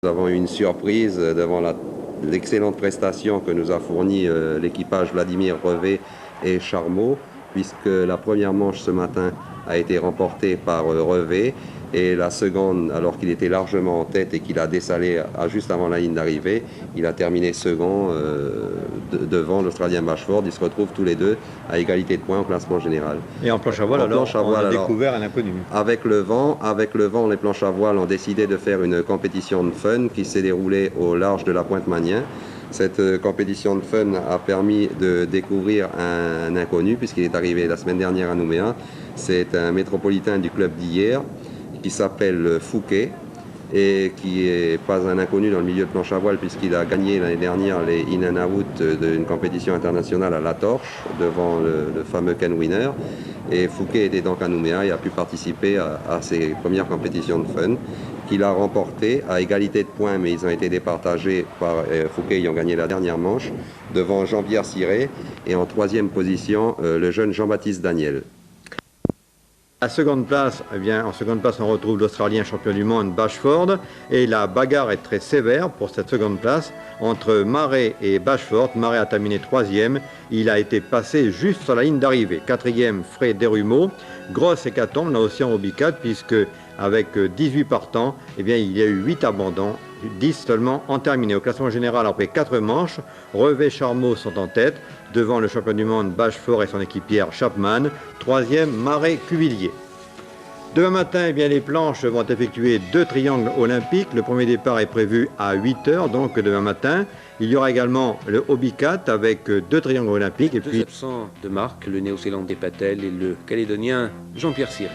Nous avons eu une surprise devant l'excellente prestation que nous a fournie l'équipage Vladimir Revé et Charmot, puisque la première manche ce matin a été remportée par Revé et la seconde, alors qu'il était largement en tête et qu'il a dessalé juste avant la ligne d'arrivée, il a terminé second devant l'Australien Bashford. Ils se retrouvent tous les deux à égalité de points au classement général. Et en planche à voile, on a découvert un inconnu. Avec le vent, les planches à voile ont décidé de faire une compétition de fun qui s'est déroulée au large de la Pointe-Magnin. Cette compétition de fun a permis de découvrir un inconnu puisqu'il est arrivé la semaine dernière à Nouméa. C'est un métropolitain du club d'hier qui s'appelle Fouquet et qui n'est pas un inconnu dans le milieu de planche à voile puisqu'il a gagné l'année dernière les in and out d'une compétition internationale à La Torche devant le fameux Ken Winner. Et Fouquet était donc à Nouméa et a pu participer à ses premières compétitions de fun qu'il a remporté à égalité de points, mais ils ont été départagés par Fouquet ayant gagné la dernière manche devant Jean-Pierre Ciré et en troisième position le jeune Jean-Baptiste Daniel. En seconde place, on retrouve l'Australien champion du monde Bashford et la bagarre est très sévère pour cette seconde place entre Marais et Bashford. Marais a terminé troisième, il a été passé juste sur la ligne d'arrivée. Quatrième, Fred Desrumeaux. Grosse hécatombe là aussi en Hobby puisque avec 18 partants, il y a eu 8 abandons, 10 seulement en terminé. Au classement général, après 4 manches, Revé et Charmot sont en tête, devant le champion du monde Bashford et son équipière Chapman, troisième Marais Cuvillier. Demain matin, les planches vont effectuer 2 triangles olympiques. Le premier départ est prévu à 8 h, donc demain matin. Il y aura également le Hobby avec 2 triangles olympiques. Et puis 2 absents de marque, le Néo-Zélandais Patel et le Calédonien Jean-Pierre Ciré.